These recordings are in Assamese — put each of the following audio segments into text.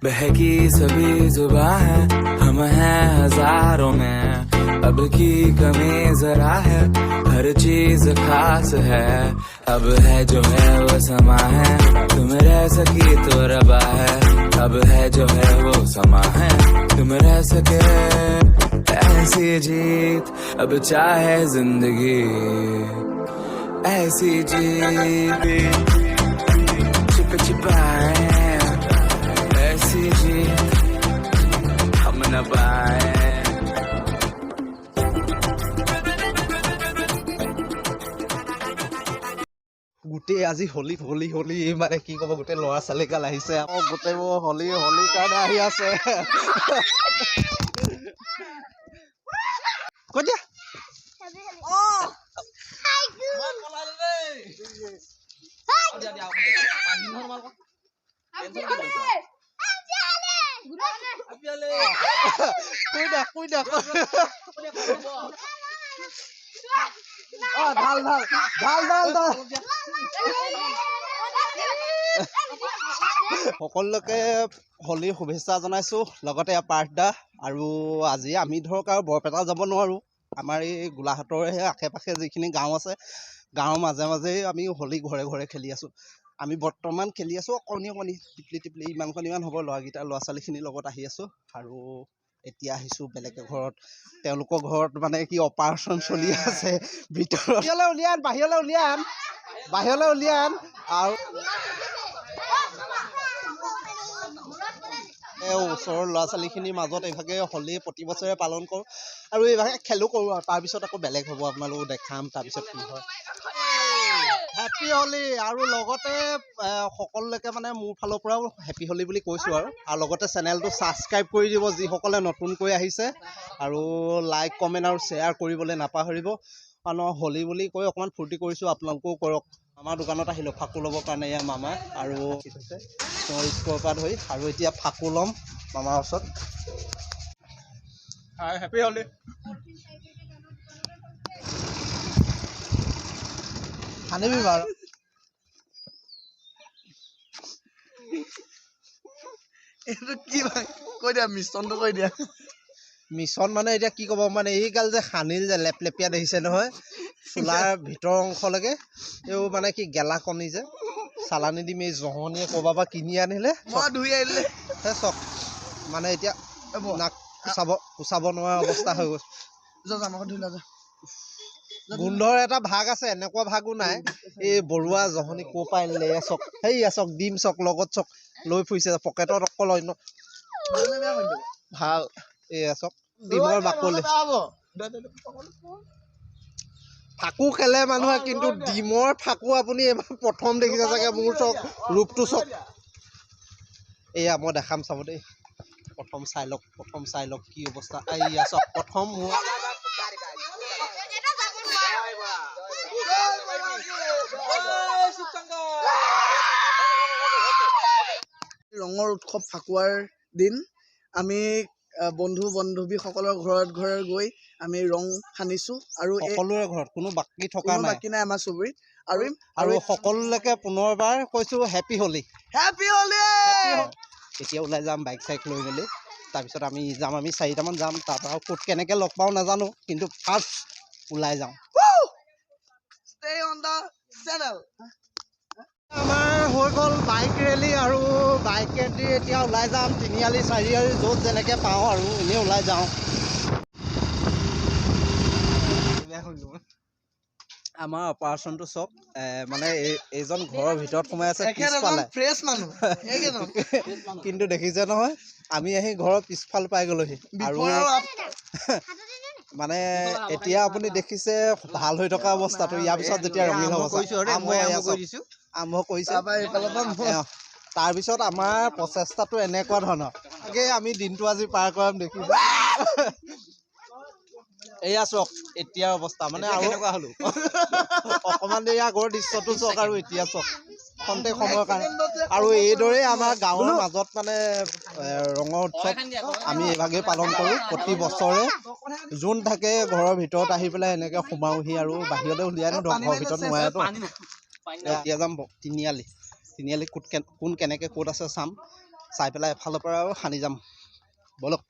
बहकी सभी जुबां है हम हैं हजारों में अब की कमी जरा है हर चीज खास है अब है जो है वो समा है तुम रह सकी तो रबा है अब है जो है वो समा है तुम रह सके ऐसी जीत अब चाहे जिंदगी ऐसी जीत छिप छिपाए ऐसी जीत हम न पाए গোটেই আজি হোলী হোলী হোলী মানে কি ক'ব গোটেই ল'ৰা ছোৱালীগাল আহিছে আকৌ গোটেইবোৰ হোলী হোলীৰ কাৰণে আহি আছে কৈ দিয়া ঢাল ঢাল ঢাল ঢাল ঢাল সকলোকে হোলীৰ শুভেচ্ছা জনাইছোঁ লগতে পাৰ্থদা আৰু আজি আমি ধৰক আৰু বৰপেটা যাব নোৱাৰোঁ আমাৰ এই গোলাঘাটৰহে আশে পাশে যিখিনি গাঁও আছে গাঁৱৰ মাজে মাজেই আমি হোলী ঘৰে ঘৰে খেলি আছোঁ আমি বৰ্তমান খেলি আছোঁ অকণি অকণি টিপলি ইমান হ'ব ল'ৰাকেইটা ল'ৰা ছোৱালীখিনিৰ লগত আহি আছোঁ আৰু এতিয়া আহিছোঁ বেলেগ ঘৰত তেওঁলোকৰ ঘৰত মানে কি অপাৰেশ্যন চলি আছে ভিতৰত বাহিৰলৈ উলিয়াই আন আৰু ওচৰৰ ল'ৰা ছোৱালীখিনিৰ মাজত এইভাগে হোলী প্ৰতি বছৰে পালন কৰোঁ আৰু এইভাগে খেলো কৰোঁ আৰু তাৰপিছত আকৌ বেলেগ হ'ব আপোনালোকক দেখাম তাৰপিছত কি হয় হেপী হোলী আৰু লগতে সকলোকে মানে মোৰ ফালৰ পৰাও হেপী হোলী বুলি কৈছোঁ আৰু লগতে চেনেলটো ছাবস্ক্ৰাইব কৰি দিব যিসকলে নতুনকৈ আহিছে আৰু লাইক কমেণ্ট আৰু শ্বেয়াৰ কৰিবলৈ নাপাহৰিব কাৰণ হোলী বুলি কৈ অকণমান ফূৰ্তি কৰিছোঁ আপোনালোকেও কৰক আমাৰ দোকানত আহিলোঁ ফাকু ল'বৰ কাৰণে এয়া মামা আৰু স্ক'ৰ পৰা ধৰি আৰু এতিয়া ফাকু ল'ম মামাৰ ওচৰত হেপী হোলী আনিবি বাৰু এইটো কি কৈ দিয়া মিছনটো কৈ দিয়া মিছন মানে এতিয়া কি ক'ব মানে এইগাল যে সানিল যে লেপলেপীয়া দেখিছে নহয় চোলাৰ ভিতৰৰ অংশলৈকে এইবোৰ মানে কি গেলা কণী যে চালানী দিম এই জহনীয়ে ক'ৰবাৰ পৰা কিনি আনিলে ধুই আহিলে চক মানে এতিয়া নাক কোচাব নোৱাৰা অৱস্থা হৈ গৈছে গোন্ধৰ এটা ভাগ আছে এনেকুৱা ভাগো নাই এই বৰুৱা জহনী ক'ৰ পৰা আনিলে এয়া চক সেয়া চক ডিম চক লগত চক লৈ ফুৰিছে পকেটত অকল অন্য ভাল এয়া চক ডিমৰ বাকলি ফাকু খেলে মানুহে কিন্তু ডিমৰ ফাকু আপুনি এইবাৰ প্ৰথম দেখিছে চাগে মোৰ চক ৰূপটো চক এয়া মই দেখাম চাব দেই প্ৰথম চাই লওক কি অৱস্থা এয়া চক প্ৰথম মোৰ ৰঙৰ উৎসৱ ফাকুৱাৰ দিন আমি বন্ধু বান্ধৱীসকলৰ ঘৰত গৈ আমি ৰং সানিছোঁ আৰু সকলোৰে ঘৰত কোনো বাকী থকা নাই আমাৰ চুবুৰীত আৰু সকলোকে পুনৰবাৰ কৈছোঁ হেপী হোলী এতিয়া ওলাই যাম বাইক চাইক লৈ মেলি তাৰপিছত আমি 4টামান যাম তাৰপৰা ক'ত কেনেকৈ লগ পাওঁ নাজানো কিন্তু ফাৰ্ষ্ট ওলাই যাওঁ আমাৰ হৈ গ'ল বাইক ৰেলী আৰু বাইকেদি এতিয়া ওলাই যাম তিনিআলি চাৰিআলি য'ত যেনেকৈ পাওঁ আৰু এনেই ওলাই যাওঁ আমাৰ অপাৰেশ্যনটো চক মানে এইজন ঘৰৰ ভিতৰত সোমাই আছে পিছফালে কিন্তু দেখিছে নহয় আমি আহি ঘৰৰ পিছফাল পাই গ'লোহি আৰু মানে এতিয়া আপুনি দেখিছে ভাল হৈ থকা অৱস্থাটো ইয়াৰ পিছত যেতিয়া ৰঙীন হ'ব আৰম্ভ কৰিছে তাৰপিছত আমাৰ প্ৰচেষ্টাটো এনেকুৱা ধৰণৰ তাকে আমি দিনটো আজি পাৰ কৰাম দেখিছোঁ এয়া চক এতিয়াৰ অৱস্থা মানে আৰু এনেকুৱা হ'লো অকণমান দেৰি আগৰ দৃশ্যটো চক আৰু এতিয়া চক খন্তেক সময়ৰ কাৰণে আৰু এইদৰেই আমাৰ গাঁৱৰ মাজত মানে ৰঙৰ উৎসৱ আমি এইভাগেই পালন কৰোঁ প্ৰতি বছৰে যোন থাকে ঘৰৰ ভিতৰত আহি পেলাই এনেকৈ সোমাওহি আৰু বাহিৰলৈ উলিয়াই আনো ঘৰৰ ভিতৰত নোৱাৰেতো এতিয়া যাম তিনিআলি কোন কেনেকৈ ক'ত আছে চাম চাই পেলাই এফালৰ পৰা আৰু সানি যাম বলক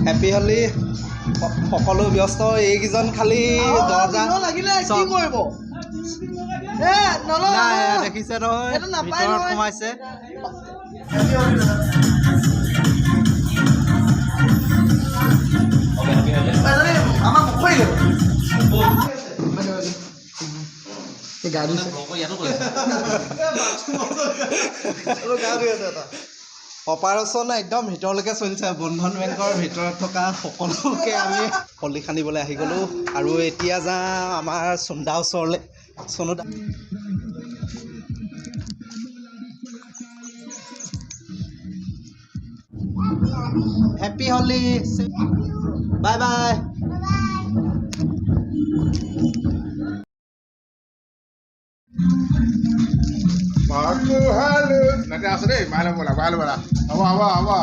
হেপী হলি সকলো ব্যস্ত এইকেইজন খালি দৰ্জা লাগিলে কি কৰিব দেখিছে নহয় ভিতৰত সোমাইছে আমাক মুখৰি গা ধুইছে অপাৰেশ্যন একদম ভিতৰলৈকে চলিছে বন্ধন বেংকৰ ভিতৰত থকা সকলোকে আমি হলি খান্দিবলৈ আহি গ'লোঁ আৰু এতিয়া যাওঁ আমাৰ চুন্দা ওচৰলৈ চনুদা happy Holi bye bye nanti asal deh malam bola apa